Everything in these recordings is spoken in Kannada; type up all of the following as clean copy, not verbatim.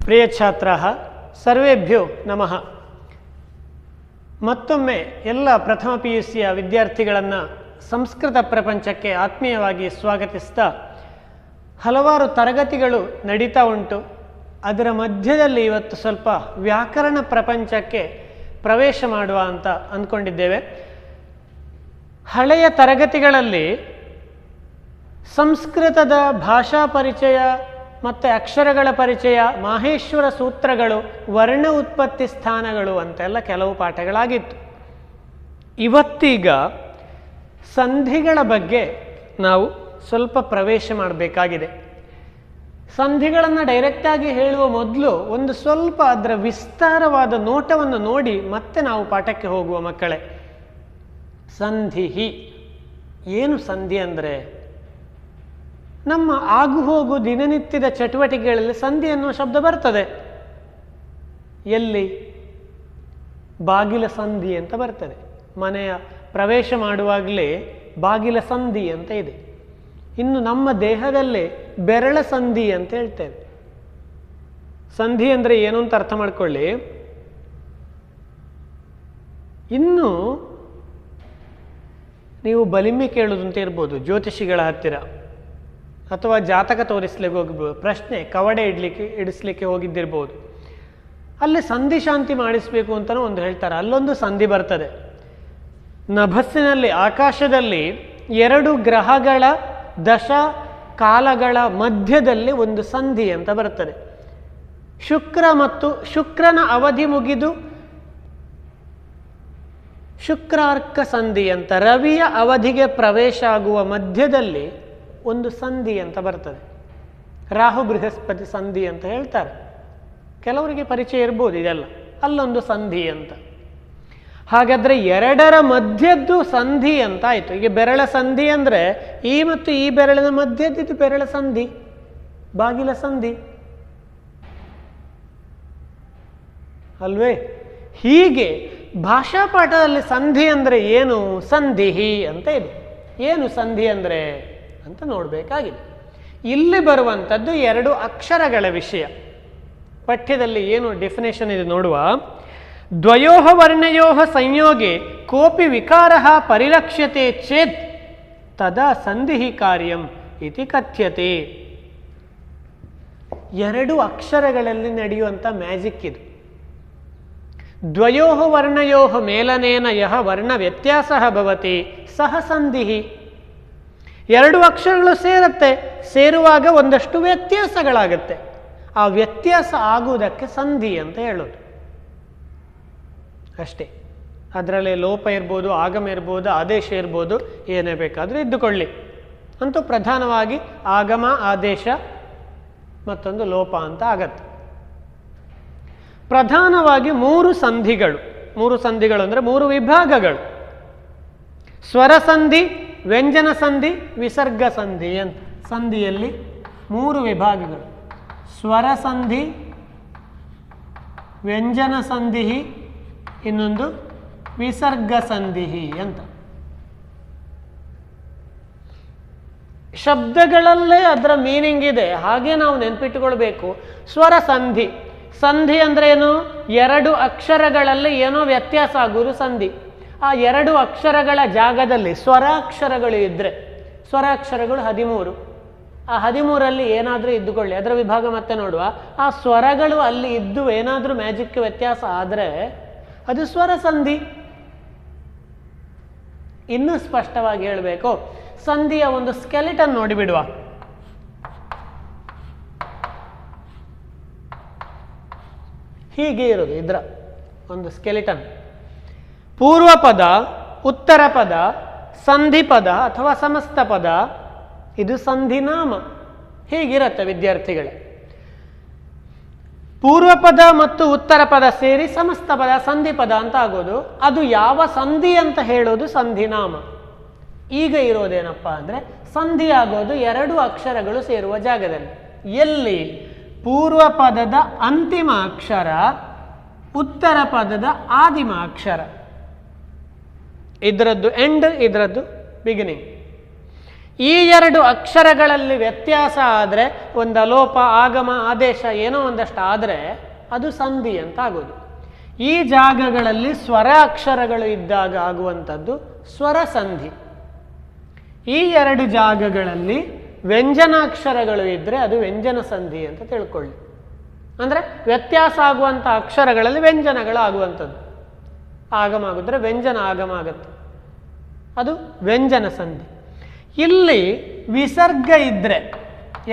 ಪ್ರಿಯ ಛಾತ್ರಾಃ ಸರ್ವೇಭ್ಯೋ ನಮಃ. ಮತ್ತೊಮ್ಮೆ ಎಲ್ಲ ಪ್ರಥಮ PUCಯ ವಿದ್ಯಾರ್ಥಿಗಳನ್ನು ಸಂಸ್ಕೃತ ಪ್ರಪಂಚಕ್ಕೆ ಆತ್ಮೀಯವಾಗಿ ಸ್ವಾಗತಿಸ್ತಾ, ಹಲವಾರು ತರಗತಿಗಳು ನಡೀತಾ ಉಂಟು. ಅದರ ಮಧ್ಯದಲ್ಲಿ ಇವತ್ತು ಸ್ವಲ್ಪ ವ್ಯಾಕರಣ ಪ್ರಪಂಚಕ್ಕೆ ಪ್ರವೇಶ ಮಾಡುವ ಅಂತ ಅಂದ್ಕೊಂಡಿದ್ದೇವೆ. ಹಳೆಯ ತರಗತಿಗಳಲ್ಲಿ ಸಂಸ್ಕೃತದ ಭಾಷಾ ಪರಿಚಯ ಮತ್ತು ಅಕ್ಷರಗಳ ಪರಿಚಯ, ಮಾಹೇಶ್ವರ ಸೂತ್ರಗಳು, ವರ್ಣ ಉತ್ಪತ್ತಿ ಸ್ಥಾನಗಳು ಅಂತೆಲ್ಲ ಕೆಲವು ಪಾಠಗಳಾಗಿತ್ತು. ಇವತ್ತೀಗ ಸಂಧಿಗಳ ಬಗ್ಗೆ ನಾವು ಸ್ವಲ್ಪ ಪ್ರವೇಶ ಮಾಡಬೇಕಾಗಿದೆ. ಸಂಧಿಗಳನ್ನು ಡೈರೆಕ್ಟಾಗಿ ಹೇಳುವ ಮೊದಲು ಒಂದು ಸ್ವಲ್ಪ ಅದರ ವಿಸ್ತಾರವಾದ ನೋಟವನ್ನು ನೋಡಿ ಮತ್ತೆ ನಾವು ಪಾಠಕ್ಕೆ ಹೋಗುವ ಮಕ್ಕಳೇ. ಸಂಧಿ ಏನು? ಸಂಧಿ ಅಂದರೆ ನಮ್ಮ ಆಗುಹೋಗು ದಿನನಿತ್ಯದ ಚಟುವಟಿಕೆಗಳಲ್ಲಿ ಸಂಧಿ ಅನ್ನುವ ಶಬ್ದ ಬರ್ತದೆ. ಎಲ್ಲಿ? ಬಾಗಿಲ ಸಂಧಿ ಅಂತ ಬರ್ತದೆ. ಮನೆಯ ಪ್ರವೇಶ ಮಾಡುವಾಗಲೇ ಬಾಗಿಲ ಸಂಧಿ ಅಂತ ಇದೆ. ಇನ್ನು ನಮ್ಮ ದೇಹದಲ್ಲೇ ಬೆರಳ ಸಂಧಿ ಅಂತ ಹೇಳ್ತೇವೆ. ಸಂಧಿ ಅಂದರೆ ಏನು ಅಂತ ಅರ್ಥ ಮಾಡ್ಕೊಳ್ಳಿ. ಇನ್ನು ನೀವು ಬಲಿಮೆ ಕೇಳೋದು ಅಂತ ಇರ್ಬೋದು ಜ್ಯೋತಿಷಿಗಳ ಹತ್ತಿರ, ಅಥವಾ ಜಾತಕ ತೋರಿಸ್ಲಿಕ್ಕೆ ಹೋಗ್ಬೋದು, ಪ್ರಶ್ನೆ ಕವಡೆ ಇಡಿಸ್ಲಿಕ್ಕೆ ಹೋಗಿದ್ದಿರ್ಬೋದು. ಅಲ್ಲಿ ಸಂಧಿ ಶಾಂತಿ ಮಾಡಿಸ್ಬೇಕು ಅಂತಲೂ ಒಂದು ಹೇಳ್ತಾರೆ. ಅಲ್ಲೊಂದು ಸಂಧಿ ಬರ್ತದೆ. ನಭಸ್ಸಿನಲ್ಲಿ, ಆಕಾಶದಲ್ಲಿ ಎರಡು ಗ್ರಹಗಳ ದಶ ಕಾಲಗಳ ಮಧ್ಯದಲ್ಲಿ ಒಂದು ಸಂಧಿ ಅಂತ ಬರ್ತದೆ. ಶುಕ್ರ ಮತ್ತು ಶುಕ್ರನ ಅವಧಿ ಮುಗಿದು ಶುಕ್ರಾರ್ಕ ಸಂಧಿ ಅಂತ ರವಿಯ ಅವಧಿಗೆ ಪ್ರವೇಶ ಆಗುವ ಮಧ್ಯದಲ್ಲಿ ಒಂದು ಸಂಧಿ ಅಂತ ಬರ್ತದೆ. ರಾಹು ಬೃಹಸ್ಪತಿ ಸಂಧಿ ಅಂತ ಹೇಳ್ತಾರೆ. ಕೆಲವರಿಗೆ ಪರಿಚಯ ಇರ್ಬೋದು ಇದೆಲ್ಲ. ಅಲ್ಲೊಂದು ಸಂಧಿ ಅಂತ. ಹಾಗಾದರೆ ಎರಡರ ಮಧ್ಯದ್ದು ಸಂಧಿ ಅಂತ ಆಯಿತು. ಈಗ ಬೆರಳ ಸಂಧಿ ಅಂದರೆ ಈ ಮತ್ತು ಈ ಬೆರಳಿನ ಮಧ್ಯದ್ದು ಬೆರಳ ಸಂಧಿ, ಬಾಗಿಲ ಸಂಧಿ ಅಲ್ವೇ? ಹೀಗೆ ಭಾಷಾ ಪಾಠದಲ್ಲಿ ಸಂಧಿ ಅಂದರೆ ಏನು? ಸಂಧಿಹಿ ಅಂತ ಇದೆ. ಏನು ಸಂಧಿ ಅಂದರೆ ಅಂತ ನೋಡಬೇಕಾಗಿದೆ. ಇಲ್ಲಿ ಬರುವಂಥದ್ದು ಎರಡು ಅಕ್ಷರಗಳ ವಿಷಯ. ಪಠ್ಯದಲ್ಲಿ ಏನು ಡೆಫಿನೇಷನ್ ಇದೆ ನೋಡುವ. ದ್ವಯೋಃ ವರ್ಣಯೋಃ ಸಂಯೋಗೆ ಕೋಪಿ ವಿಕಾರಃ ಪರಿಲಕ್ಷ್ಯತೆ ಚೇತ್ ತದಾ ಸಂಧಿಹಿ ಕಾರ್ಯಂ ಇತಿ ಕಥ್ಯತೆ. ಎರಡು ಅಕ್ಷರಗಳಲ್ಲಿ ನಡೆಯುವಂಥ ಮ್ಯಾಜಿಕ್ ಇದು. ದ್ವಯೋಃ ವರ್ಣಯೋಃ ಮೇಲನೇನ ಯಹ ವರ್ಣ ವ್ಯತ್ಯಾಸಃ ಭವತಿ ಸಹ ಸಂಧಿಹಿ. ಎರಡು ಅಕ್ಷರಗಳು ಸೇರುತ್ತೆ, ಸೇರುವಾಗ ಒಂದಷ್ಟು ವ್ಯತ್ಯಾಸಗಳಾಗುತ್ತೆ. ಆ ವ್ಯತ್ಯಾಸ ಆಗುವುದಕ್ಕೆ ಸಂಧಿ ಅಂತ ಹೇಳೋದು ಅಷ್ಟೇ. ಅದರಲ್ಲಿ ಲೋಪ ಇರ್ಬೋದು, ಆಗಮ ಇರ್ಬೋದು, ಆದೇಶ ಇರ್ಬೋದು, ಏನೇ ಬೇಕಾದರೂ ಇದ್ದುಕೊಳ್ಳಿ. ಅಂತೂ ಪ್ರಧಾನವಾಗಿ ಆಗಮ, ಆದೇಶ ಮತ್ತೊಂದು ಲೋಪ ಅಂತ ಆಗತ್ತೆ. ಪ್ರಧಾನವಾಗಿ ಮೂರು ಸಂಧಿಗಳು. ಮೂರು ಸಂಧಿಗಳು ಅಂದರೆ ಮೂರು ವಿಭಾಗಗಳು. ಸ್ವರ ಸಂಧಿ, ವ್ಯಂಜನ ಸಂಧಿ, ವಿಸರ್ಗ ಸಂಧಿ ಅಂತ. ಸಂಧಿಯಲ್ಲಿ ಮೂರು ವಿಭಾಗಗಳು: ಸ್ವರ ಸಂಧಿ, ವ್ಯಂಜನ ಸಂಧಿ, ಇನ್ನೊಂದು ವಿಸರ್ಗ ಸಂಧಿ ಅಂತ. ಶಬ್ದಗಳಲ್ಲೇ ಅದರ ಮೀನಿಂಗ್ ಇದೆ, ಹಾಗೆ ನಾವು ನೆನಪಿಟ್ಟುಕೊಳ್ಬೇಕು. ಸ್ವರ ಸಂಧಿ, ಸಂಧಿ ಅಂದ್ರೆ ಏನು? ಎರಡು ಅಕ್ಷರಗಳಲ್ಲಿ ಏನೋ ವ್ಯತ್ಯಾಸ ಆಗುವುದು ಸಂಧಿ. ಆ ಎರಡು ಅಕ್ಷರಗಳ ಜಾಗದಲ್ಲಿ ಸ್ವರಾಕ್ಷರಗಳು ಇದ್ದರೆ, ಸ್ವರಾಕ್ಷರಗಳು 13, ಆ 13ರಲ್ಲಿ ಏನಾದರೂ ಇದ್ದುಕೊಳ್ಳಿ, ಅದರ ವಿಭಾಗ ಮತ್ತೆ ನೋಡುವ. ಆ ಸ್ವರಗಳು ಅಲ್ಲಿ ಇದ್ದು ಏನಾದರೂ ಮ್ಯಾಜಿಕ್ ವ್ಯತ್ಯಾಸ ಆದರೆ ಅದು ಸ್ವರ ಸಂಧಿ. ಇನ್ನೂ ಸ್ಪಷ್ಟವಾಗಿ ಹೇಳಬೇಕು, ಸಂಧಿಯ ಒಂದು ಸ್ಕೆಲಿಟನ್ ನೋಡಿಬಿಡುವ. ಹೀಗೆ ಇರೋದು ಇದರ ಒಂದು ಸ್ಕೆಲಿಟನ್. ಪೂರ್ವ ಪದ, ಉತ್ತರ ಪದ, ಸಂಧಿ ಪದ ಅಥವಾ ಸಮಸ್ತ ಪದ, ಇದು ಸಂಧಿನಾಮ. ಹೀಗಿರುತ್ತೆ ವಿದ್ಯಾರ್ಥಿಗಳೇ. ಪೂರ್ವ ಪದ ಮತ್ತು ಉತ್ತರ ಪದ ಸೇರಿ ಸಮಸ್ತ ಪದ, ಸಂಧಿ ಪದ ಅಂತ ಆಗೋದು. ಅದು ಯಾವ ಸಂಧಿ ಅಂತ ಹೇಳೋದು ಸಂಧಿನಾಮ. ಈಗ ಇರೋದೇನಪ್ಪ ಅಂದರೆ ಸಂಧಿ ಆಗೋದು ಎರಡು ಅಕ್ಷರಗಳು ಸೇರುವ ಜಾಗದಲ್ಲಿ. ಎಲ್ಲಿ? ಪೂರ್ವ ಪದದ ಅಂತಿಮ ಅಕ್ಷರ, ಉತ್ತರ ಪದದ ಆದಿಮ ಅಕ್ಷರ. ಇದರದ್ದು ಎಂಡ್, ಇದರದ್ದು ಬಿಗಿನಿಂಗ್. ಈ ಎರಡು ಅಕ್ಷರಗಳಲ್ಲಿ ವ್ಯತ್ಯಾಸ ಆದರೆ, ಒಂದು ಅಲೋಪ, ಆಗಮ, ಆದೇಶ ಏನೋ ಒಂದಷ್ಟು ಆದರೆ ಅದು ಸಂಧಿ ಅಂತ ಆಗೋದು. ಈ ಜಾಗಗಳಲ್ಲಿ ಸ್ವರ ಅಕ್ಷರಗಳು ಇದ್ದಾಗ ಆಗುವಂಥದ್ದು ಸ್ವರ ಸಂಧಿ. ಈ ಎರಡು ಜಾಗಗಳಲ್ಲಿ ವ್ಯಂಜನಾಕ್ಷರಗಳು ಇದ್ದರೆ ಅದು ವ್ಯಂಜನ ಸಂಧಿ ಅಂತ ತಿಳ್ಕೊಳ್ಳಿ. ಅಂದರೆ ವ್ಯತ್ಯಾಸ ಆಗುವಂಥ ಅಕ್ಷರಗಳಲ್ಲಿ ವ್ಯಂಜನಗಳು ಆಗುವಂಥದ್ದು. ಆಗಮ ಆಗಿದ್ರೆ ವ್ಯಂಜನ ಆಗಮ ಆಗುತ್ತೆ, ಅದು ವ್ಯಂಜನ ಸಂಧಿ. ಇಲ್ಲಿ ವಿಸರ್ಗ ಇದ್ದರೆ,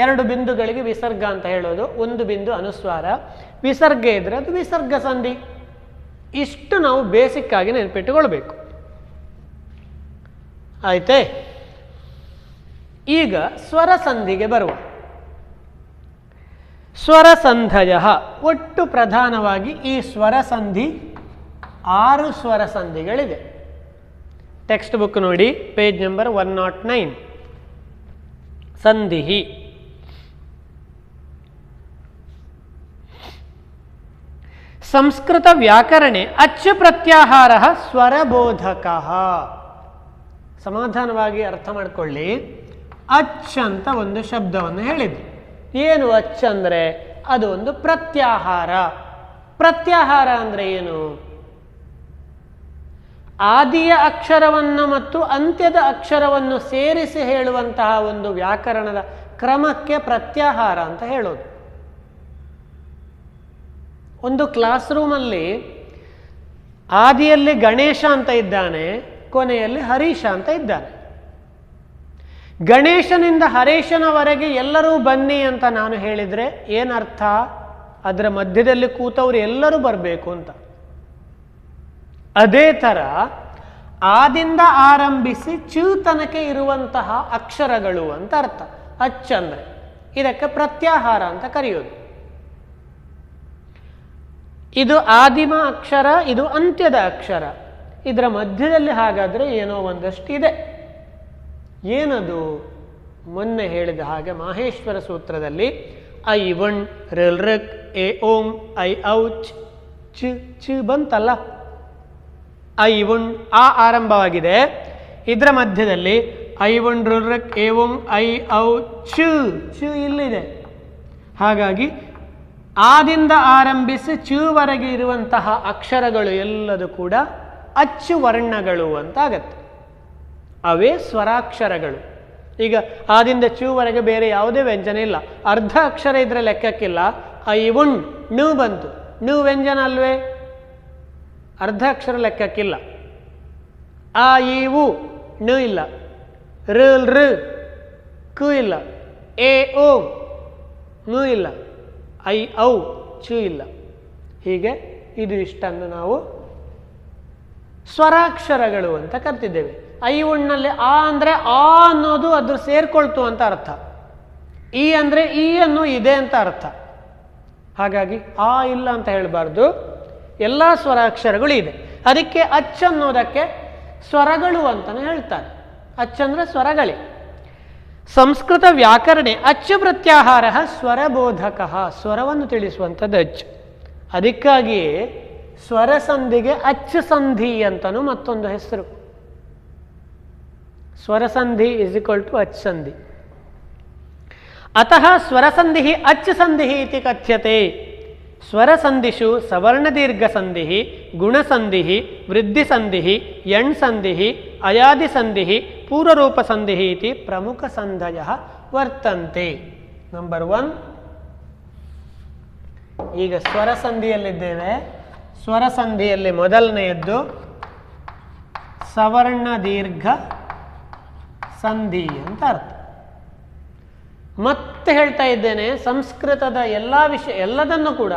ಎರಡು ಬಿಂದುಗಳಿಗೆ ವಿಸರ್ಗ ಅಂತ ಹೇಳೋದು, ಒಂದು ಬಿಂದು ಅನುಸ್ವಾರ, ವಿಸರ್ಗ ಇದ್ದರೆ ಅದು ವಿಸರ್ಗ ಸಂಧಿ. ಇಷ್ಟು ನಾವು ಬೇಸಿಕ್ ಆಗಿ ನೆನಪಿಟ್ಟುಕೊಳ್ಬೇಕು. ಆಯ್ತೇ? ಈಗ ಸ್ವರ ಸಂಧಿಗೆ ಬರುವ. ಸ್ವರಸಂಧಯ, ಒಟ್ಟು ಪ್ರಧಾನವಾಗಿ ಈ ಸ್ವರ ಸಂಧಿ 6 ಸ್ವರ ಸಂಧಿಗಳಿದೆ. ಟೆಕ್ಸ್ಟ್ ಬುಕ್ ನೋಡಿ, ಪೇಜ್ ನಂಬರ್ 109. ಸಂಧಿ ಸಂಸ್ಕೃತ ವ್ಯಾಕರಣೆ ಅಚ್ಚು ಪ್ರತ್ಯಾಹಾರ ಸ್ವರಬೋಧಕ. ಸಮಾಧಾನವಾಗಿ ಅರ್ಥ ಮಾಡಿಕೊಳ್ಳಿ. ಅಚ್ ಅಂತ ಒಂದು ಶಬ್ದವನ್ನು ಹೇಳಿದ್ವಿ. ಏನು ಅಚ್ ಅಂದರೆ? ಅದು ಒಂದು ಪ್ರತ್ಯಾಹಾರ. ಪ್ರತ್ಯಾಹಾರ ಅಂದರೆ ಏನು? ಆದಿಯ ಅಕ್ಷರವನ್ನು ಮತ್ತು ಅಂತ್ಯದ ಅಕ್ಷರವನ್ನು ಸೇರಿಸಿ ಹೇಳುವಂತಹ ಒಂದು ವ್ಯಾಕರಣದ ಕ್ರಮಕ್ಕೆ ಪ್ರತ್ಯಾಹಾರ ಅಂತ ಹೇಳೋದು. ಒಂದು ಕ್ಲಾಸ್ ರೂಮಲ್ಲಿ ಆದಿಯಲ್ಲಿ ಗಣೇಶ ಅಂತ ಇದ್ದಾನೆ, ಕೊನೆಯಲ್ಲಿ ಹರೀಶ ಅಂತ ಇದ್ದಾನೆ. ಗಣೇಶನಿಂದ ಹರೀಶನವರೆಗೆ ಎಲ್ಲರೂ ಬನ್ನಿ ಅಂತ ನಾನು ಹೇಳಿದರೆ ಏನರ್ಥ? ಅದರ ಮಧ್ಯದಲ್ಲಿ ಕೂತವರು ಎಲ್ಲರೂ ಬರಬೇಕು ಅಂತ. ಅದೇ ಥರ ಆದಿಂದ ಆರಂಭಿಸಿ ಚೂ ತನಕ ಇರುವಂತಹ ಅಕ್ಷರಗಳು ಅಂತ ಅರ್ಥ. ಅಚ್ ಅಂದರೆ ಇದಕ್ಕೆ ಪ್ರತ್ಯಾಹಾರ ಅಂತ ಕರೆಯೋದು. ಇದು ಆದಿಮ ಅಕ್ಷರ, ಇದು ಅಂತ್ಯದ ಅಕ್ಷರ. ಇದರ ಮಧ್ಯದಲ್ಲಿ ಹಾಗಾದರೆ ಏನೋ ಒಂದಷ್ಟು ಇದೆ. ಏನದು? ಮೊನ್ನೆ ಹೇಳಿದ ಹಾಗೆ ಮಾಹೇಶ್ವರ ಸೂತ್ರದಲ್ಲಿ ಐ ಒಣ್ ರಿಲ್ ಋಕ್ ಎ ಓಂ ಐ ಔಚ್ ಚ ಚ ಬಂತಲ್ಲ. ಐ ಒಣ್ ಆ ಆರಂಭವಾಗಿದೆ, ಇದರ ಮಧ್ಯದಲ್ಲಿ ಐ ಒಣ್ ರಿಲ್ ಋಕ್ ಎ ಓಂ ಐ ಔ ಚ ಚ ಇಲ್ಲಿದೆ. ಹಾಗಾಗಿ ಆದಿಂದ ಆರಂಭಿಸಿ ಚೂವರೆಗೆ ಇರುವಂತಹ ಅಕ್ಷರಗಳು ಎಲ್ಲದೂ ಕೂಡ ಅಚ್ಚು ವರ್ಣಗಳು ಅಂತ ಆಗತ್ತೆ. ಅವೇ ಸ್ವರಾಕ್ಷರಗಳು. ಈಗ ಆದಿಂದ ಚೂವರೆಗೆ ಬೇರೆ ಯಾವುದೇ ವ್ಯಂಜನ ಇಲ್ಲ. ಅರ್ಧ ಅಕ್ಷರ ಇದ್ರೆ ಲೆಕ್ಕಕ್ಕಿಲ್ಲ. ಐ ಉಣ್ ನು ಬಂತು, ನು ವ್ಯಂಜನ ಅಲ್ವೇ? ಅರ್ಧ ಅಕ್ಷರ ಲೆಕ್ಕಕ್ಕಿಲ್ಲ. ಆ ಈ ಉ ನು ಇಲ್ಲ, ಋಲ್ ಋ ಕು ಇಲ್ಲ, ಎ ಓ ನು ಇಲ್ಲ, ಐ ಔ ಚು ಇಲ್ಲ. ಹೀಗೆ ಇದು ಇಷ್ಟನ್ನು ನಾವು ಸ್ವರಾಕ್ಷರಗಳು ಅಂತ ಕರ್ತಿದ್ದೇವೆ. ಐ ಉಣ್ಣಲ್ಲಿ ಆ ಅಂದರೆ ಆ ಅನ್ನೋದು ಅದ್ರ ಸೇರ್ಕೊಳ್ತು ಅಂತ ಅರ್ಥ. ಈ ಅಂದರೆ ಈ ಅನ್ನೋ ಇದೆ ಅಂತ ಅರ್ಥ. ಹಾಗಾಗಿ ಆ ಇಲ್ಲ ಅಂತ ಹೇಳಬಾರ್ದು, ಎಲ್ಲ ಸ್ವರಾಕ್ಷರಗಳು ಇದೆ. ಅದಕ್ಕೆ ಅಚ್ ಅನ್ನೋದಕ್ಕೆ ಸ್ವರಗಳು ಅಂತಲೇ ಹೇಳ್ತಾರೆ. ಅಚ್ ಅಂದರೆ ಸ್ವರಗಳೇ. ಸಂಸ್ಕೃತ ವ್ಯಾಕರಣೆ ಅಚ್ಚು ಪ್ರತ್ಯಾಹಾರ ಸ್ವರಬೋಧಕ, ಸ್ವರವನ್ನು ತಿಳಿಸುವಂಥದ್ದು ಅಚ್ಚು. ಅದಕ್ಕಾಗಿಯೇ ಸ್ವರಸಂಧಿಗೆ ಅಚ್ಚು ಸಂಧಿ ಅಂತಲೂ ಮತ್ತೊಂದು ಹೆಸರು. ಸ್ವರಸಂಧಿ ಇಸ್ ಈಕ್ವಲ್ ಟು ಅಚ್ ಸಂಧಿ. ಅತಃ ಸ್ವರಸಂಧಿ ಅಚ್ ಸಂಧಿ ಇತಿ ಕಥ್ಯತೆ. ಸ್ವರಸಂಧಿಷು ಸವರ್ಣದೀರ್ಘಸಂಧಿ, ಗುಣಸಂಧಿ, ವೃದ್ಧಿಸಂಧಿ, ಯಣ್ ಸಂಧಿ, ಅಯಾದಿಸಂಧಿ, ಪೂರ್ವರೂಪಸಂಧಿ ಇತಿ ಪ್ರಮುಖ ಸಂಧಯ ವರ್ತಂತೆ. ನಂಬರ್ 1. ಈಗ ಸ್ವರಸಂಧಿಯಲ್ಲಿದ್ದೇವೆ. ಸ್ವರಸಂಧಿಯಲ್ಲಿ ಮೊದಲನೆಯದ್ದು ಸವರ್ಣ ದೀರ್ಘ ಸಂಧಿ ಅಂತ ಅರ್ಥ. ಮತ್ತೆ ಹೇಳ್ತಾ ಇದ್ದೇನೆ, ಸಂಸ್ಕೃತದ ಎಲ್ಲ ವಿಷಯ ಎಲ್ಲದನ್ನು ಕೂಡ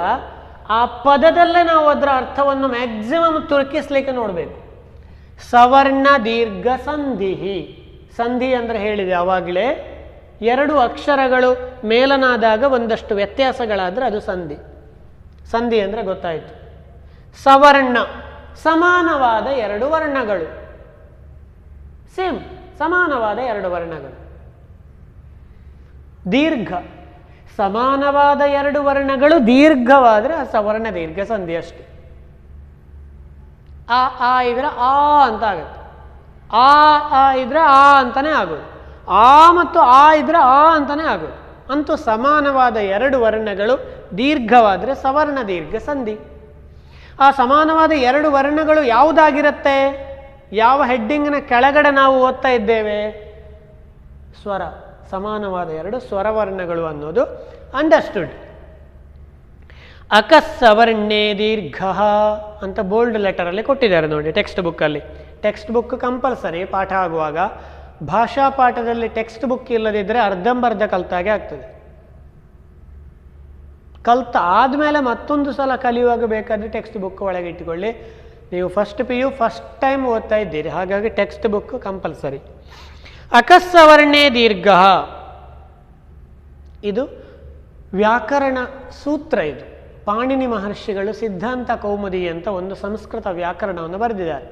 ಆ ಪದದಲ್ಲೇ ನಾವು ಅದರ ಅರ್ಥವನ್ನು ಮ್ಯಾಕ್ಸಿಮಮ್ ತುರ್ಕಿಸ್ಲಿಕ್ಕೆ ನೋಡಬೇಕು. ಸವರ್ಣ ದೀರ್ಘ ಸಂಧಿ. ಸಂಧಿ ಅಂದರೆ ಹೇಳಿದೆ ಆವಾಗಲೇ, ಎರಡು ಅಕ್ಷರಗಳು ಮೇಲನಾದಾಗ ಒಂದಷ್ಟು ವ್ಯತ್ಯಾಸಗಳಾದರೆ ಅದು ಸಂಧಿ. ಸಂಧಿ ಅಂದರೆ ಗೊತ್ತಾಯಿತು. ಸವರ್ಣ ಸಮಾನವಾದ ಎರಡು ವರ್ಣಗಳು, ಸೇಮ್ ಸಮಾನವಾದ ಎರಡು ವರ್ಣಗಳು. ದೀರ್ಘ ಸಮಾನವಾದ ಎರಡು ವರ್ಣಗಳು ದೀರ್ಘವಾದರೆ ಆ ಸವರ್ಣ ದೀರ್ಘ ಸಂಧಿ ಅಷ್ಟೆ. ಆ ಇದ್ರೆ ಆ ಅಂತ ಆಗುತ್ತೆ, ಆ ಇದ್ರೆ ಆ ಅಂತಾನೆ ಆಗೋದು. ಆ ಮತ್ತು ಆ ಇದ್ರೆ ಆ ಅಂತಾನೆ ಆಗೋದು. ಅಂತೂ ಸಮಾನವಾದ ಎರಡು ವರ್ಣಗಳು ದೀರ್ಘವಾದರೆ ಸವರ್ಣ ದೀರ್ಘ ಸಂಧಿ. ಆ ಸಮಾನವಾದ ಎರಡು ವರ್ಣಗಳು ಯಾವುದಾಗಿರುತ್ತೆ? ಯಾವ ಹೆಡ್ಡಿಂಗ್ನ ಕೆಳಗಡೆ ನಾವು ಓದ್ತಾ ಇದ್ದೇವೆ? ಸ್ವರ. ಸಮಾನವಾದ ಎರಡು ಸ್ವರವರ್ಣಗಳು ಅನ್ನೋದು ಅಂಡರ್ಸ್ಟುಡ್. ಅಕಸ್ಸವರ್ಣೇ ದೀರ್ಘ ಅಂತ ಬೋಲ್ಡ್ ಲೆಟರಲ್ಲಿ ಕೊಟ್ಟಿದ್ದಾರೆ ನೋಡಿ ಟೆಕ್ಸ್ಟ್ ಬುಕ್ಕಲ್ಲಿ. ಟೆಕ್ಸ್ಟ್ ಬುಕ್ ಕಂಪಲ್ಸರಿ ಪಾಠ ಆಗುವಾಗ. ಭಾಷಾ ಪಾಠದಲ್ಲಿ ಟೆಕ್ಸ್ಟ್ ಬುಕ್ ಇಲ್ಲದಿದ್ದರೆ ಅರ್ಧಂಬರ್ಧ ಕಲ್ತಾಗೆ ಆಗ್ತದೆ. ಕಲ್ತ ಆದಮೇಲೆ ಮತ್ತೊಂದು ಸಲ ಕಲಿಯುವಾಗ ಬೇಕಾದರೆ ಟೆಕ್ಸ್ಟ್ ಬುಕ್ ಒಳಗೆ ಇಟ್ಟುಕೊಳ್ಳಿ. ನೀವು ಫಸ್ಟ್ PU ಫಸ್ಟ್ ಟೈಮ್ ಓದ್ತಾ ಇದ್ದೀರಿ, ಹಾಗಾಗಿ ಟೆಕ್ಸ್ಟ್ ಬುಕ್ ಕಂಪಲ್ಸರಿ. ಅಕಸ್ಸವರ್ಣೇ ದೀರ್ಘ ಇದು ವ್ಯಾಕರಣ ಸೂತ್ರ. ಇದು ಪಾಣಿನಿ ಮಹರ್ಷಿಗಳು ಸಿದ್ಧಾಂತ ಕೌಮುದಿ ಅಂತ ಒಂದು ಸಂಸ್ಕೃತ ವ್ಯಾಕರಣವನ್ನು ಬರೆದಿದ್ದಾರೆ.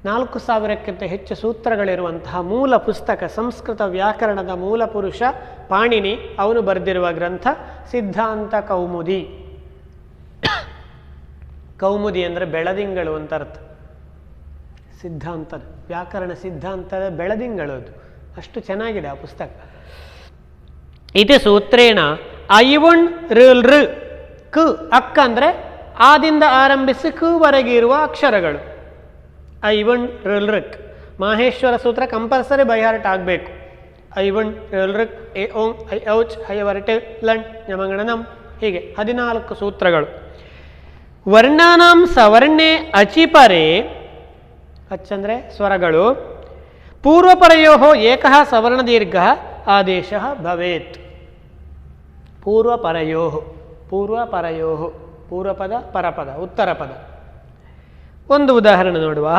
4000ಕ್ಕಿಂತ ಹೆಚ್ಚು ಸೂತ್ರಗಳಿರುವಂತಹ ಮೂಲ ಪುಸ್ತಕ. ಸಂಸ್ಕೃತ ವ್ಯಾಕರಣದ ಮೂಲ ಪುರುಷ ಪಾಣಿನಿ. ಅವನು ಬರೆದಿರುವ ಗ್ರಂಥ ಸಿದ್ಧಾಂತ ಕೌಮುದಿ. ಕೌಮುದಿ ಅಂದರೆ ಬೆಳದಿಂಗಳು ಅಂತ ಅರ್ಥ. ಸಿದ್ಧಾಂತದ ವ್ಯಾಕರಣ ಸಿದ್ಧಾಂತದ ಬೆಳದಿಂಗಳು ಅದು. ಅಷ್ಟು ಚೆನ್ನಾಗಿದೆ ಆ ಪುಸ್ತಕ. ಇತಿ ಸೂತ್ರೇಣ ಐವಣ್ ಋ ಕ್ ಅಕ್ಕ ಅಂದರೆ ಆದಿಂದ ಆರಂಭಿಸಿ ಕುವರೆಗೆ ಇರುವ ಅಕ್ಷರಗಳು. ಐವಣ್ ಋಕ್. ಮಾಹೇಶ್ವರ ಸೂತ್ರ ಕಂಪಲ್ಸರಿ ಬೈಹಾರ್ಟ್ ಆಗಬೇಕು. ಐವಣ್ ಋಕ್ ಎ ಓಂ ಐ ಔಚ್ ಐ ವರ್ಟೆ ಲಣ್ ಯಮಗಣನಂ. ಹೀಗೆ 14 ಸೂತ್ರಗಳು. ವರ್ಣಾನಾಂ ಸವರ್ಣೆ ಅಚಿಪರೆ, ಅಚ್ಚಂದರೆ ಸ್ವರಗಳು, ಪೂರ್ವಪರಯೋ ಏಕಃ ಸವರ್ಣದೀರ್ಘ ಆದೇಶ ಭವೇತ್. ಪೂರ್ವಪರಯೋ, ಪೂರ್ವಪರಯೋ, ಪೂರ್ವಪದ ಪರಪದ ಉತ್ತರ ಪದ. ಒಂದು ಉದಾಹರಣೆ ನೋಡುವ.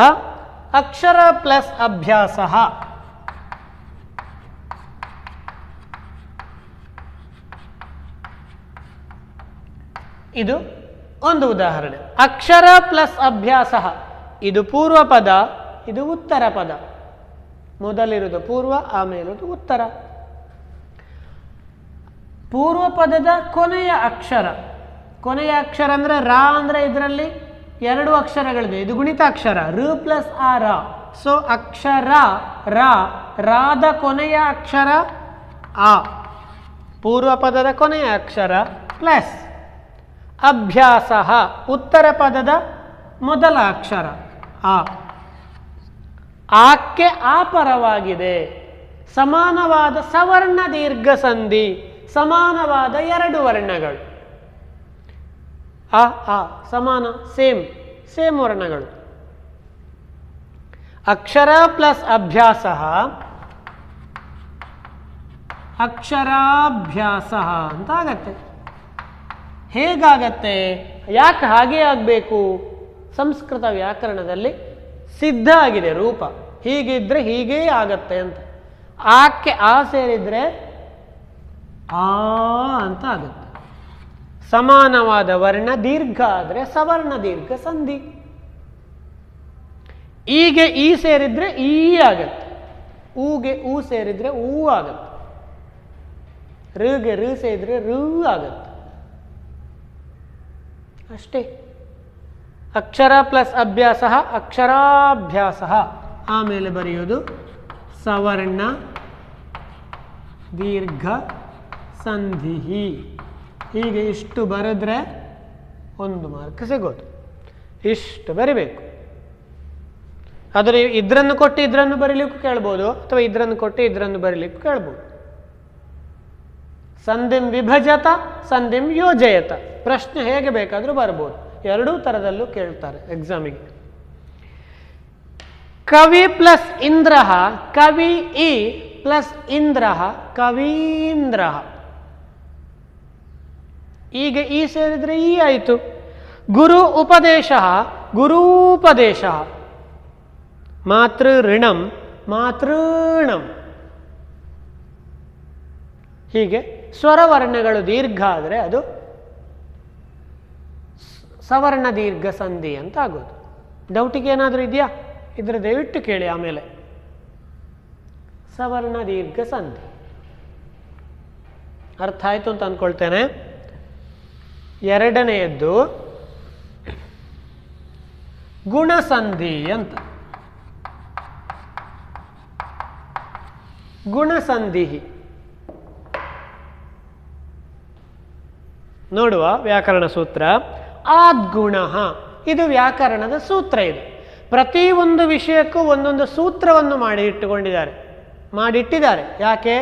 ಅಕ್ಷರ ಪ್ಲಸ್ ಅಭ್ಯಾಸ. ಇದು ಒಂದು ಉದಾಹರಣೆ. ಅಕ್ಷರ ಪ್ಲಸ್ ಅಭ್ಯಾಸ, ಇದು ಪೂರ್ವ ಪದ, ಇದು ಉತ್ತರ ಪದ. ಮೊದಲಿರುವುದು ಪೂರ್ವ, ಆಮೇಲಿರುವುದು ಉತ್ತರ. ಪೂರ್ವ ಪದದ ಕೊನೆಯ ಅಕ್ಷರ, ಕೊನೆಯ ಅಕ್ಷರ ಅಂದರೆ ರಾ. ಅಂದರೆ ಇದರಲ್ಲಿ 2 ಅಕ್ಷರಗಳಿದೆ. ಇದು ಗುಣಿತಾಕ್ಷರ ಋ ಪ್ಲಸ್ ಆ ರ. ಸೊ ಅಕ್ಷರ ರಾ, ರಾದ ಕೊನೆಯ ಅಕ್ಷರ ಆ, ಪೂರ್ವ ಪದದ ಕೊನೆಯ ಅಕ್ಷರ ಪ್ಲಸ್ ಅಭ್ಯಾಸ, ಉತ್ತರ ಪದದ ಮೊದಲ ಅಕ್ಷರ ಆ. ಆಕ್ಕೆ ಆಪರವಾಗಿದೆ. ಸಮಾನವಾದ ಸವರ್ಣ ದೀರ್ಘ ಸಂಧಿ. ಸಮಾನವಾದ 2 ವರ್ಣಗಳು ಆ ಸಮಾನ, ಸೇಮ್ ವರ್ಣಗಳು. ಅಕ್ಷರ ಪ್ಲಸ್ ಅಭ್ಯಾಸ, ಅಕ್ಷರಾಭ್ಯಾಸ ಅಂತ ಆಗತ್ತೆ. ಹೇಗಾಗತ್ತೆ? ಯಾಕೆ ಹಾಗೇ ಆಗಬೇಕು? ಸಂಸ್ಕೃತ ವ್ಯಾಕರಣದಲ್ಲಿ ಸಿದ್ಧ ಆಗಿದೆ ರೂಪ. ಹೀಗಿದ್ರೆ ಹೀಗೇ ಆಗತ್ತೆ ಅಂತ. ಆಕ್ಕೆ ಆ ಸೇರಿದ್ರೆ ಆ ಅಂತ ಆಗುತ್ತೆ. ಸಮಾನವಾದ ವರ್ಣ ದೀರ್ಘ ಆದರೆ ಸವರ್ಣ ದೀರ್ಘ ಸಂಧಿ. ಈಗೆ ಈ ಸೇರಿದ್ರೆ ಈ ಆಗತ್ತೆ. ಊಗೆ ಊ ಸೇರಿದ್ರೆ ಊ ಆಗತ್ತೆ. ಋಗೆ ಋ ಸೇರಿದ್ರೆ ಋ ಆಗತ್ತೆ. ಅಷ್ಟೇ. ಅಕ್ಷರ ಪ್ಲಸ್ ಅಭ್ಯಾಸ, ಅಕ್ಷರಾಭ್ಯಾಸ. ಆಮೇಲೆ ಬರೆಯೋದು ಸವರ್ಣ ದೀರ್ಘ ಸಂಧಿ. ಹೀಗೆ ಇಷ್ಟು ಬರೆದ್ರೆ 1 ಮಾರ್ಕ್ ಸಿಗೋದು. ಇಷ್ಟು ಬರಿಬೇಕು. ಆದರೆ ಇದನ್ನು ಕೊಟ್ಟು ಇದನ್ನು ಬರೀಲಿಕ್ಕೂ ಕೇಳ್ಬೋದು, ಅಥವಾ ಇದನ್ನು ಕೊಟ್ಟು ಇದನ್ನು ಬರೀಲಿಕ್ಕೂ ಕೇಳ್ಬೋದು. ಸಂಧಿಂ ವಿಭಜತ, ಸಂಧಿಂ ಯೋಜಯತ. ಪ್ರಶ್ನೆ ಹೇಗೆ ಬೇಕಾದರೂ ಬರ್ಬೋದು. 2 ಥರದಲ್ಲೂ ಕೇಳ್ತಾರೆ ಎಕ್ಸಾಮಿಗೆ. ಕವಿ ಪ್ಲಸ್ ಇಂದ್ರ, ಕವಿ ಇ ಪ್ಲಸ್ ಇಂದ್ರ, ಕವೀಂದ್ರ. ಈಗ ಈ ಸೇರಿದ್ರೆ ಈ ಆಯಿತು. ಗುರು ಉಪದೇಶ, ಗುರೂಪದೇಶ. ಮಾತೃ ಋಣಂ, ಮಾತೃಣಂ. ಹೀಗೆ ಸ್ವರವರ್ಣಗಳು ದೀರ್ಘ ಆದರೆ ಅದು ಸವರ್ಣ ದೀರ್ಘ ಸಂಧಿ ಅಂತ ಆಗೋದು. ಡೌಟಿಗೆ ಏನಾದರೂ ಇದೆಯಾ? ಇದ್ರೆ ದಯವಿಟ್ಟು ಕೇಳಿ ಆಮೇಲೆ. ಸವರ್ಣ ದೀರ್ಘ ಸಂಧಿ ಅರ್ಥ ಆಯಿತು ಅಂತ ಅಂದ್ಕೊಳ್ತೇನೆ. ಎರಡನೆಯದ್ದು ಗುಣಸಂಧಿ ಅಂತ. ಗುಣಸಂಧಿ. ನೋಡುವ ವ್ಯಾಕರಣ ಸೂತ್ರ. ಆದ್ಗುಣ, ಇದು ವ್ಯಾಕರಣದ ಸೂತ್ರ. ಇದು ಪ್ರತಿಯೊಂದು ವಿಷಯಕ್ಕೂ ಒಂದೊಂದು ಸೂತ್ರವನ್ನು ಮಾಡಿಟ್ಟಿದ್ದಾರೆ. ಯಾಕೆ?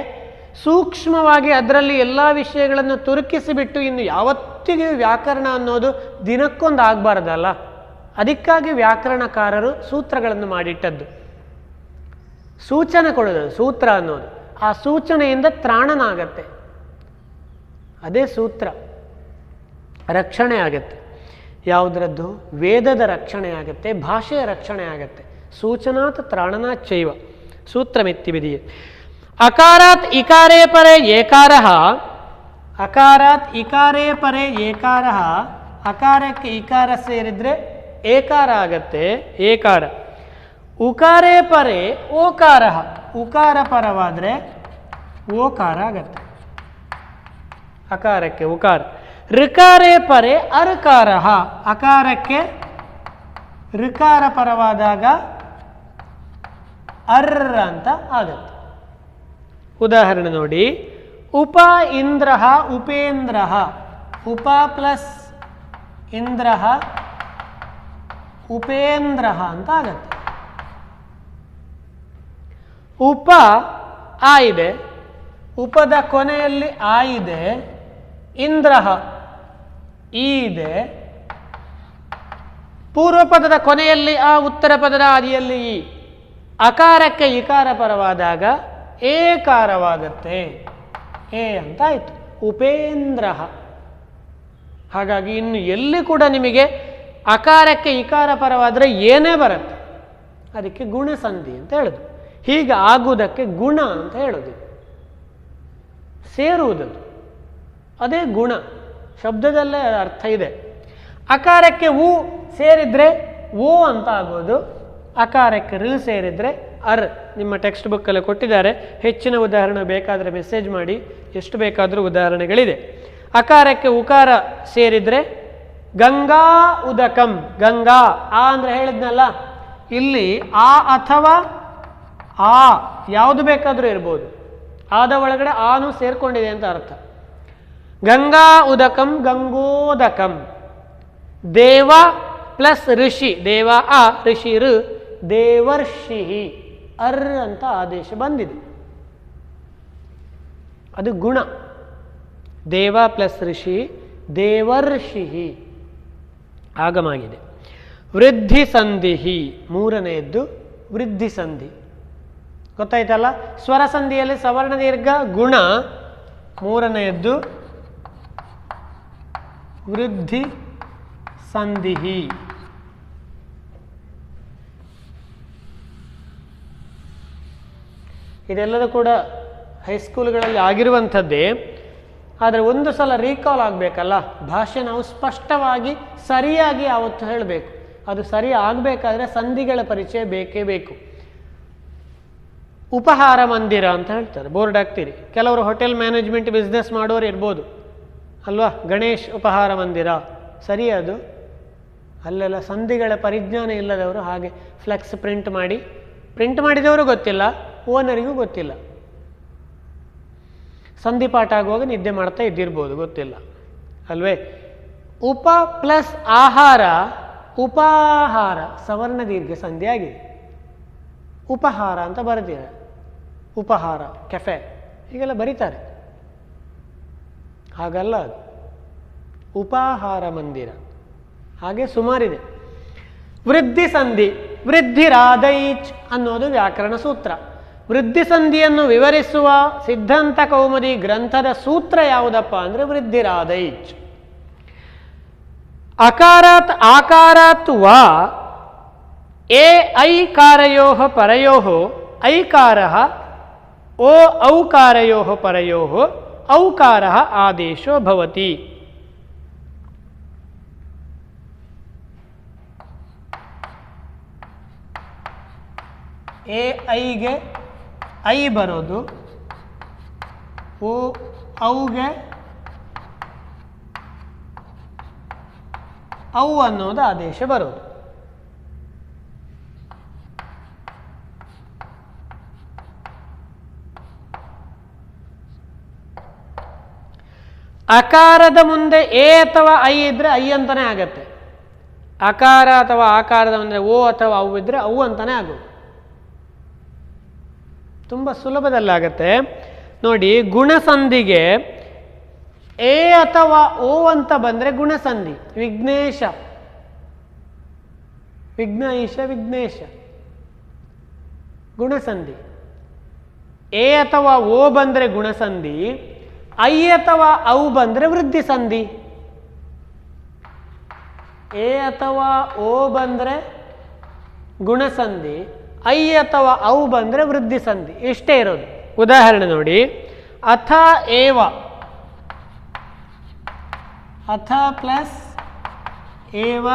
ಸೂಕ್ಷ್ಮವಾಗಿ ಅದರಲ್ಲಿ ಎಲ್ಲ ವಿಷಯಗಳನ್ನು ತುರುಕಿಸಿಬಿಟ್ಟು ಇನ್ನು ಯಾವತ್ತಿಗೆ ವ್ಯಾಕರಣ ಅನ್ನೋದು ದಿನಕ್ಕೊಂದು ಆಗಬಾರ್ದಲ್ಲ. ಅದಕ್ಕಾಗಿ ವ್ಯಾಕರಣಕಾರರು ಸೂತ್ರಗಳನ್ನು ಮಾಡಿಟ್ಟದ್ದು. ಸೂಚನೆ ಕೊಡೋದು ಸೂತ್ರ ಅನ್ನೋದು. ಆ ಸೂಚನೆಯಿಂದ ತ್ರಾಣನಾಗತ್ತೆ, ಅದೇ ಸೂತ್ರ. ರಕ್ಷಣೆ ಆಗತ್ತೆ. ಯಾವುದರದ್ದು? ವೇದದ ರಕ್ಷಣೆ ಆಗತ್ತೆ, ಭಾಷೆಯ ರಕ್ಷಣೆ ಆಗತ್ತೆ. ಸೂಚನಾತ್ ತ್ರಾಣನಾಚ್ಚೈವ ಸೂತ್ರಮಿತ್ಯಭಿಧೀಯತೆ. ಅಕಾರಾತ್ ಇಕಾರೇ ಪರೆ ಏಕಾರಃ, ಅಕಾರಾತ್ ಇಕಾರೇ ಪರೆ ಏಕಾರಃ, ಅಕಾರಕ್ಕೆ ಇಕಾರ ಸೇರಿದ್ರೆ ಏಕಾರ ಆಗತ್ತೆ, ಏಕಾರ. ಉಕಾರೇ ಪರೆ ಓಕಾರ, ಉಕಾರ ಪರವಾದರೆ ಓಕಾರ ಆಗತ್ತೆ, ಅಕಾರಕ್ಕೆ ಉಕಾರ. ಋಕಾರೇ ಪರೆ ಅರ್ಕಾರ, ಅಕಾರಕ್ಕೆ ಋಕಾರ ಪರವಾದಾಗ ಅರ್ರ ಅಂತ ಆಗತ್ತೆ. ಉದಾಹರಣೆ ನೋಡಿ. ಉಪ ಇಂದ್ರ ಉಪೇಂದ್ರ, ಉಪ ಪ್ಲಸ್ ಇಂದ್ರ ಉಪೇಂದ್ರ ಅಂತ ಆಗತ್ತೆ. ಉಪ ಆ ಇದೆ, ಉಪದ ಕೊನೆಯಲ್ಲಿ ಆ ಇದೆ, ಇಂದ್ರ ಈ ಇದೆ, ಪೂರ್ವ ಪದದ ಕೊನೆಯಲ್ಲಿ ಆ, ಉತ್ತರ ಪದದ ಆದಿಯಲ್ಲಿ ಈ. ಅಕಾರಕ್ಕೆ ಇಕಾರ ಪರವಾದಾಗ ಏಕಾರವಾಗತ್ತೆ, ಏ ಅಂತ ಆಯ್ತು, ಉಪೇಂದ್ರ. ಹಾಗಾಗಿ ಇನ್ನು ಎಲ್ಲಿ ಕೂಡ ನಿಮಗೆ ಅಕಾರಕ್ಕೆ ಇಕಾರ ಪರವಾದರೆ ಏನೇ ಬರುತ್ತೆ, ಅದಕ್ಕೆ ಗುಣಸಂಧಿ ಅಂತ ಹೇಳೋದು. ಹೀಗೆ ಆಗುವುದಕ್ಕೆ ಗುಣ ಅಂತ ಹೇಳೋದು. ಸೇರುವುದದು, ಅದೇ ಗುಣ. ಶಬ್ದದಲ್ಲೇ ಅರ್ಥ ಇದೆ. ಅಕಾರಕ್ಕೆ ಉ ಸೇರಿದ್ರೆ ಓ ಅಂತ ಆಗೋದು, ಅಕಾರಕ್ಕೆ ಋ ಸೇರಿದ್ರೆ ಅರ್. ನಿಮ್ಮ ಟೆಕ್ಸ್ಟ್ ಬುಕ್ಕಲ್ಲಿ ಕೊಟ್ಟಿದ್ದಾರೆ. ಹೆಚ್ಚಿನ ಉದಾಹರಣೆ ಬೇಕಾದರೆ ಮೆಸೇಜ್ ಮಾಡಿ, ಎಷ್ಟು ಬೇಕಾದರೂ ಉದಾಹರಣೆಗಳಿದೆ. ಅಕಾರಕ್ಕೆ ಉಕಾರ ಸೇರಿದ್ರೆ ಗಂಗಾ ಉದಕಂ, ಗಂಗಾ ಆ ಅಂದರೆ ಹೇಳಿದ್ನಲ್ಲ, ಇಲ್ಲಿ ಆ ಅಥವಾ ಆ ಯಾವುದು ಬೇಕಾದರೂ ಇರ್ಬೋದು, ಆದ ಒಳಗಡೆ ಆನು ಸೇರ್ಕೊಂಡಿದೆ ಅಂತ ಅರ್ಥ. ಗಂಗಾ ಉದಕಂ ಗಂಗೋದಕಂ. ದೇವ ಪ್ಲಸ್ ಋಷಿ, ದೇವ ಆ ಋಷಿ ಋ, ದೇವರ್ಷಿ ಅರ್ ಅಂತ ಆದೇಶ ಬಂದಿದೆ, ಅದು ಗುಣ. ದೇವ ಪ್ಲಸ್ ಋಷಿ ದೇವರ್ಷಿ ಆಗಮಾಗಿದೆ. ವೃದ್ಧಿ ಸಂಧಿ, ಮೂರನೆಯದ್ದು ವೃದ್ಧಿ ಸಂಧಿ. ಗೊತ್ತಾಯ್ತಲ್ಲ? ಸ್ವರ ಸಂಧಿಯಲ್ಲಿ ಸವರ್ಣ ದೀರ್ಘ ಗುಣ, ಮೂರನೆಯದ್ದು ವೃದ್ಧಿ ಸಂಧಿ. ಇದೆಲ್ಲದೂ ಕೂಡ ಹೈಸ್ಕೂಲ್ಗಳಲ್ಲಿ ಆಗಿರುವಂಥದ್ದೇ. ಆದರೆ ಒಂದು ಸಲ ರೀಕಾಲ್ ಆಗಬೇಕಲ್ಲ, ಭಾಷೆ ನಾವು ಸ್ಪಷ್ಟವಾಗಿ ಸರಿಯಾಗಿ ಆವತ್ತು ಹೇಳಬೇಕು. ಅದು ಸರಿ ಆಗಬೇಕಾದ್ರೆ ಸಂಧಿಗಳ ಪರಿಚಯ ಬೇಕೇ ಬೇಕು. ಉಪಹಾರ ಮಂದಿರ ಅಂತ ಹೇಳ್ತಾರೆ, ಬೋರ್ಡ್ ಹಾಕ್ತೀರಿ. ಕೆಲವರು ಹೋಟೆಲ್ ಮ್ಯಾನೇಜ್ಮೆಂಟ್ ಬಿಸ್ನೆಸ್ ಮಾಡೋರು ಇರ್ಬೋದು ಅಲ್ವಾ, ಗಣೇಶ್ ಉಪಹಾರ ಮಂದಿರ, ಸರಿ ಅದು. ಅಲ್ಲೆಲ್ಲ ಸಂಧಿಗಳ ಪರಿಜ್ಞಾನ ಇಲ್ಲದವರು ಹಾಗೆ ಫ್ಲೆಕ್ಸ್ ಪ್ರಿಂಟ್ ಮಾಡಿದವರು ಗೊತ್ತಿಲ್ಲ, ಓನರಿಗೂ ಗೊತ್ತಿಲ್ಲ. ಸಂಧಿ ಪಾಠ ಆಗುವಾಗ ನಿದ್ದೆ ಮಾಡ್ತಾ ಇದ್ದಿರ್ಬೋದು, ಗೊತ್ತಿಲ್ಲ ಅಲ್ವೇ. ಉಪ ಪ್ಲಸ್ ಆಹಾರ, ಉಪಾಹಾರ ಸವರ್ಣ ದೀರ್ಘ ಸಂಧಿ ಆಗಿದೆ. ಉಪಹಾರ ಅಂತ ಬರೆದಿದ್ದಾರೆ, ಉಪಹಾರ ಕೆಫೆ ಹೀಗೆಲ್ಲ ಬರೀತಾರೆ, ಹಾಗಲ್ಲ ಅದು. ಉಪಾಹಾರ ಮಂದಿರ ಹಾಗೆ ಸುಮಾರಿದೆ. ವೃದ್ಧಿ ಸಂಧಿ, ವೃದ್ಧಿರಾದೈಚ್ ಅನ್ನೋದು ವ್ಯಾಕರಣ ಸೂತ್ರ. ವೃದ್ಧಿ ಸಂಧಿಯನ್ನು ವಿವರಿಸುವ ಸಿದ್ಧಾಂತ ಕೌಮುದಿ ಗ್ರಂಥದ ಸೂತ್ರ ಯಾವುದಪ್ಪ ಅಂದರೆ ವೃದ್ಧಿರಾದೈಚ್. ಅಕಾರಾತ್ ಆಕಾರಾತ್ ವಾ ಎ ಐಕಾರಯೋ ಪರಯೋ ಐಕಾರ ಓ ಔಕಾರಯೋ ಪರಯೋ ಔಕಾರ ಆದೇಶೋ ಭವತಿ. ಎ ಐಗೆ ಐ ಬರೋದು, ಓ ಔಗೆ ಔ ಅನ್ನೋದು ಆದೇಶ ಬರೋದು. ಅಕಾರದ ಮುಂದೆ ಎ ಅಥವಾ ಐ ಇದ್ದರೆ ಐ ಅಂತಾನೆ ಆಗತ್ತೆ. ಅಕಾರ ಅಥವಾ ಆಕಾರದ ಮುಂದೆ ಓ ಅಥವಾ ಅವು ಇದ್ದರೆ ಅವು ಅಂತಾನೆ ಆಗೋದು. ತುಂಬ ಸುಲಭದಲ್ಲಾಗತ್ತೆ ನೋಡಿ. ಗುಣಸಂಧಿಗೆ ಎ ಅಥವಾ ಓ ಅಂತ ಬಂದರೆ ಗುಣಸಂಧಿ. ವಿಘ್ನೇಶ, ವಿಘ್ನೇಶ, ವಿಘ್ನೇಶ ಗುಣಸಂಧಿ. ಎ ಅಥವಾ ಓ ಬಂದರೆ ಗುಣಸಂಧಿ, ಐ ಅಥವಾ ಅವು ಬಂದರೆ ವೃದ್ಧಿ ಸಂಧಿ. ಎ ಅಥವಾ ಓ ಬಂದರೆ ಗುಣಸಂಧಿ, ಐ ಅಥವಾ ಅವು ಬಂದರೆ ವೃದ್ಧಿ ಸಂಧಿ. ಇಷ್ಟೇ ಇರೋದು. ಉದಾಹರಣೆ ನೋಡಿ. ಅಥ ಏವ, ಅಥ ಪ್ಲಸ್ ಏವ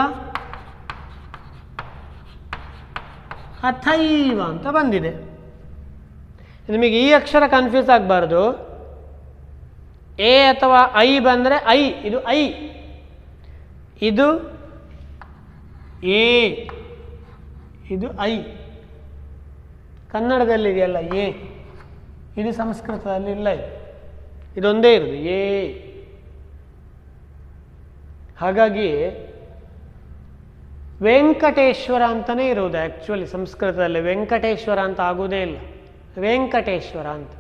ಅಥೈವ ಅಂತ ಬಂದಿದೆ. ನಿಮಗೆ ಈ ಅಕ್ಷರ ಕನ್ಫ್ಯೂಸ್ ಆಗಬಾರ್ದು. ಎ ಅಥವಾ ಐ ಬಂದರೆ ಐ, ಇದು ಐ, ಇದು ಎ, ಇದು ಐ. ಕನ್ನಡದಲ್ಲಿ ಇದೆಯಲ್ಲ ಎ, ಇದು ಸಂಸ್ಕೃತದಲ್ಲಿ ಇಲ್ಲ. ಇದೊಂದೇ ಇರೋದು ಎ. ಹಾಗಾಗಿ ವೆಂಕಟೇಶ್ವರ ಅಂತಲೇ ಇರುವುದು. ಆ್ಯಕ್ಚುಲಿ ಸಂಸ್ಕೃತದಲ್ಲಿ ವೆಂಕಟೇಶ್ವರ ಅಂತ ಆಗುವುದೇ ಇಲ್ಲ, ವೆಂಕಟೇಶ್ವರ ಅಂತ.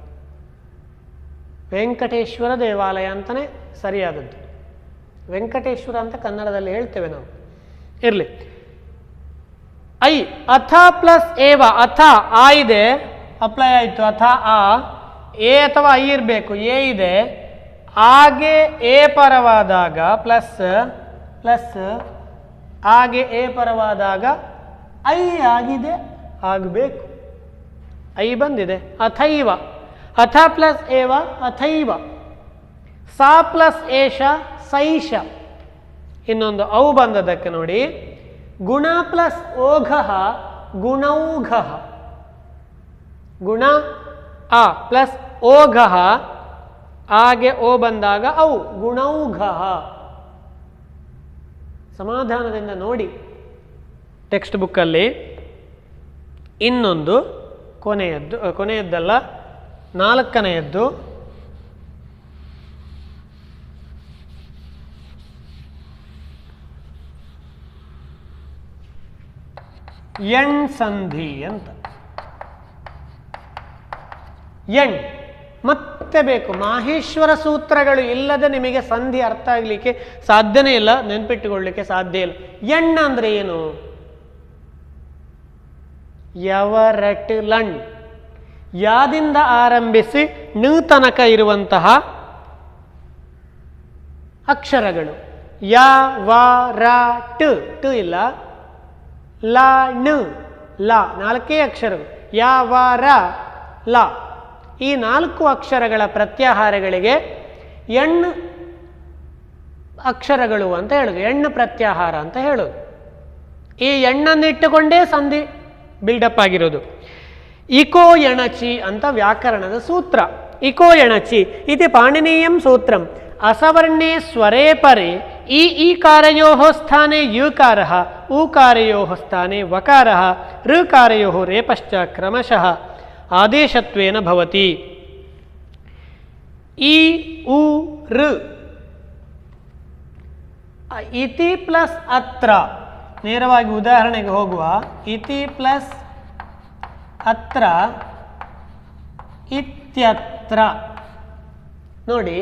ವೆಂಕಟೇಶ್ವರ ದೇವಾಲಯ ಅಂತಲೇ ಸರಿಯಾದದ್ದು. ವೆಂಕಟೇಶ್ವರ ಅಂತ ಕನ್ನಡದಲ್ಲಿ ಹೇಳ್ತೇವೆ ನಾವು. ಇರಲಿ. ಐ, ಅಥ ಪ್ಲಸ್ ಏವ, ಅಥ ಆ ಇದೆ, ಅಪ್ಲೈ ಆಯಿತು. ಅಥ ಆ, ಎ ಅಥವಾ ಐ ಇರಬೇಕು, ಎ ಇದೆ. ಹಾಗೆ ಎ ಪರವಾದಾಗ ಪ್ಲಸ್ ಪ್ಲಸ್, ಹಾಗೆ ಎ ಪರವಾದಾಗ ಐ ಆಗಿದೆ, ಆಗಬೇಕು. ಐ ಬಂದಿದೆ. ಅಥೈವ, ಅಥ ಪ್ಲಸ್ ಏವ ಅಥೈವ. ಸಾ ಪ್ಲಸ್ ಏಷ ಸೈಷ. ಇನ್ನೊಂದು ಅವು ಬಂದದಕ್ಕೆ ನೋಡಿ. ಗುಣ ಪ್ಲಸ್ ಓಘ ಗುಣೌಘ. ಗುಣ ಆ ಪ್ಲಸ್ ಓಘ, ಹಾಗೆ ಓ ಬಂದಾಗ ಅವು ಗುಣೌಘ. ಸಮಾಧಾನದಿಂದ ನೋಡಿ ಟೆಕ್ಸ್ಟ್ ಬುಕ್ಕಲ್ಲಿ. ಇನ್ನೊಂದು ಕೊನೆಯದ್ದು, ಕೊನೆಯದ್ದಲ್ಲ, ನಾಲ್ಕನೆಯದ್ದು. ಎಣ್ ಸಂಧಿ ಅಂತ. ಎಣ್ ಮತ್ತೆ ಬೇಕು. ಮಾಹೇಶ್ವರ ಸೂತ್ರಗಳು ಇಲ್ಲದೆ ನಿಮಗೆ ಸಂಧಿ ಅರ್ಥ ಆಗಲಿಕ್ಕೆ ಸಾಧ್ಯನೇ ಇಲ್ಲ, ನೆನ್ಪಿಟ್ಟುಕೊಳ್ಳಲಿಕ್ಕೆ ಸಾಧ್ಯ ಇಲ್ಲ. ಎಣ್ ಅಂದ್ರೆ ಏನು? ಯವರಟ್ ಲಣ್, ಯಾದಿಂದ ಆರಂಭಿಸಿ ಣ ತನಕ ಇರುವಂತಹ ಅಕ್ಷರಗಳು. ಯ ವ ರ ಟ, ಟ ಇಲ್ಲ, ಲ ಣ ಲ, ನಾಲ್ಕೇ ಅಕ್ಷರಗಳು. ಯ ವ ರ ಲ, ಈ ನಾಲ್ಕು ಅಕ್ಷರಗಳ ಪ್ರತ್ಯಾಹಾರಗಳಿಗೆ ಎಣ್ಣು ಅಕ್ಷರಗಳು ಅಂತ ಹೇಳೋದು, ಎಣ್ಣು ಪ್ರತ್ಯಾಹಾರ ಅಂತ ಹೇಳೋದು. ಈ ಎಣ್ಣನ್ನಿಟ್ಟುಕೊಂಡೇ ಸಂಧಿ ಬಿಲ್ಡಪ್ ಆಗಿರೋದು. ಇಕೋ ಎಣಚಿ ಅಂತ ವ್ಯಾಕರಣದ ಸೂತ್ರ. ಇಕೋ ಎಣಚಿ ಇದು ಪಾಣಿನೀಯಂ ಸೂತ್ರಂ. ಅಸವರ್ಣೇ ಸ್ವರೇ ಪರೆ ಈಕಾರಯೋ ಸ್ಥಾನೆ ಯುಕಾರ, ಊಕಾರಯೋ ಸ್ಥಾನೆ ವಕಾರ, ಋಕಾರಯೋ ರೇಪಶ್ಚ ಕ್ರಮಶಃ ಆದೇಶತ್ವೇನ ಭವತಿ. ಈ ಉ ಋ, ಇತಿ ಪ್ಲಸ್ ಅತ್ರ. ನೇರವಾಗಿ ಉದಾಹರಣೆಗೆ ಹೋಗುವ. ಇತಿ ಪ್ಲಸ್ ಅತ್ರ ಇತ್ಯತ್ರ. ನೋಡಿ,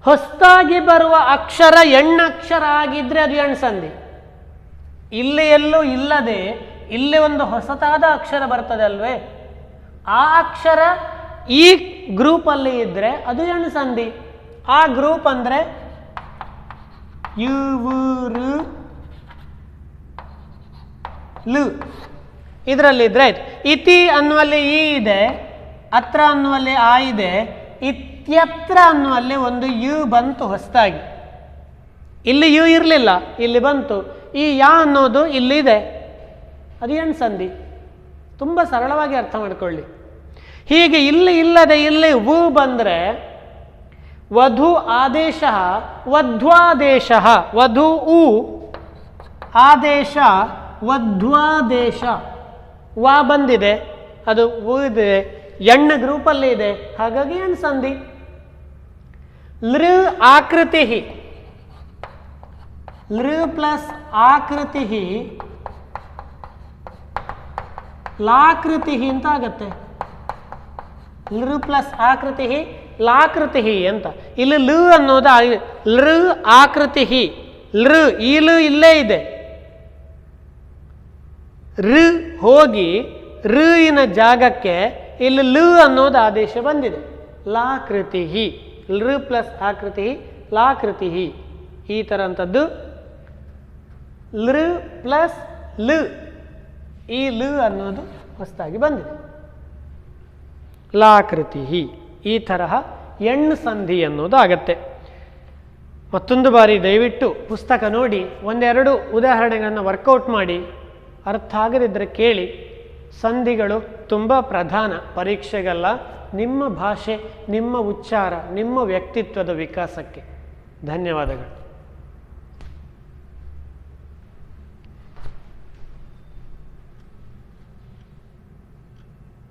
ಹೊಸದಾಗಿ ಬರುವ ಅಕ್ಷರ ಎಣ್ಣಕ್ಷರ ಆಗಿದ್ರೆ ಅದು ಎಣ್ ಸಂಧಿ. ಇಲ್ಲಿ ಎಲ್ಲೂ ಇಲ್ಲದೆ ಇಲ್ಲಿ ಒಂದು ಹೊಸತಾದ ಅಕ್ಷರ ಬರ್ತದೆ ಅಲ್ವೇ, ಆ ಅಕ್ಷರ ಈ ಗ್ರೂಪಲ್ಲಿ ಇದ್ರೆ ಅದು ಎಣ್ ಸಂಧಿ. ಆ ಗ್ರೂಪ್ ಅಂದ್ರೆ ಯು ರು ಲು, ಇದರಲ್ಲಿ ಇದ್ರೆ ಆಯ್ತು. ಇತಿ ಅನ್ನುವಲ್ಲಿ ಈ ಇದೆ, ಅತ್ರ ಅನ್ನುವಲ್ಲಿ ಆ ಇದೆ, ಇತ್ಯತ್ರ ಅನ್ನುವಲ್ಲಿ ಒಂದು ಯು ಬಂತು ಹೊಸದಾಗಿ. ಇಲ್ಲಿ ಯು ಇರಲಿಲ್ಲ, ಇಲ್ಲಿ ಬಂತು. ಈ ಯಾ ಅನ್ನೋದು ಇಲ್ಲಿದೆ, ಅದು ಎಣ್ ಸಂಧಿ. ತುಂಬ ಸರಳವಾಗಿ ಅರ್ಥ ಮಾಡ್ಕೊಳ್ಳಿ. ಹೀಗೆ ಇಲ್ಲಿ ಇಲ್ಲದೆ ಇಲ್ಲಿ ವು ಬಂದರೆ ವಧು ಆದೇಶ, ವಧ್ವಾದೇಶ. ವಧು ಉ ಆದೇಶ ವಧ್ವಾದೇಶ. ವಾ ಬಂದಿದೆ, ಅದು ವು ಇದೆ, ಎಣ್ಣ ಗ್ರೂಪಲ್ಲಿ ಇದೆ, ಹಾಗಾಗಿ ಎಣ್ ಸಂಧಿ. ಲೃ ಆಕೃತಿ ಲೃ ಪ್ಲಸ್ ಆಕೃತಿ ಲಾಕೃತಿ ಅಂತ ಆಗತ್ತೆ. ಲೃ ಪ್ಲಸ್ ಆಕೃತಿ ಲಾಕೃತಿ ಅಂತ. ಇಲ್ಲಿ ಲು ಅನ್ನೋದು ಲೃ ಆಕೃತಿ ಲೃ ಈ ಲು ಇಲ್ಲೇ ಇದೆ. ಋ ಹೋಗಿ ಋನ ಜಾಗಕ್ಕೆ ಇಲ್ಲಿ ಲು ಅನ್ನೋದು ಆದೇಶ ಬಂದಿದೆ. ಲಾಕೃತಿ ಲೃ ಪ್ಲಸ್ ಆಕೃತಿ ಲಾಕೃತಿ ಈ ಥರಂಥದ್ದು. ಲೃ ಪ್ಲಸ್ ಲು ಈ ಲು ಅನ್ನೋದು ಹೊಸದಾಗಿ ಬಂದಿದೆ. ಲಾಕೃತಿ ಈ ತರಹ ಎಣ್ಣು ಸಂಧಿ ಅನ್ನೋದು ಆಗತ್ತೆ. ಮತ್ತೊಂದು ಬಾರಿ ದಯವಿಟ್ಟು ಪುಸ್ತಕ ನೋಡಿ ಒಂದೆರಡು ಉದಾಹರಣೆಗಳನ್ನು ವರ್ಕೌಟ್ ಮಾಡಿ. ಅರ್ಥ ಆಗದಿದ್ದರೆ ಕೇಳಿ. ಸಂಧಿಗಳು ತುಂಬ ಪ್ರಧಾನ, ಪರೀಕ್ಷೆಗಲ್ಲ, ನಿಮ್ಮ ಭಾಷೆ, ನಿಮ್ಮ ಉಚ್ಚಾರ, ನಿಮ್ಮ ವ್ಯಕ್ತಿತ್ವದ ವಿಕಾಸಕ್ಕೆ. ಧನ್ಯವಾದಗಳು.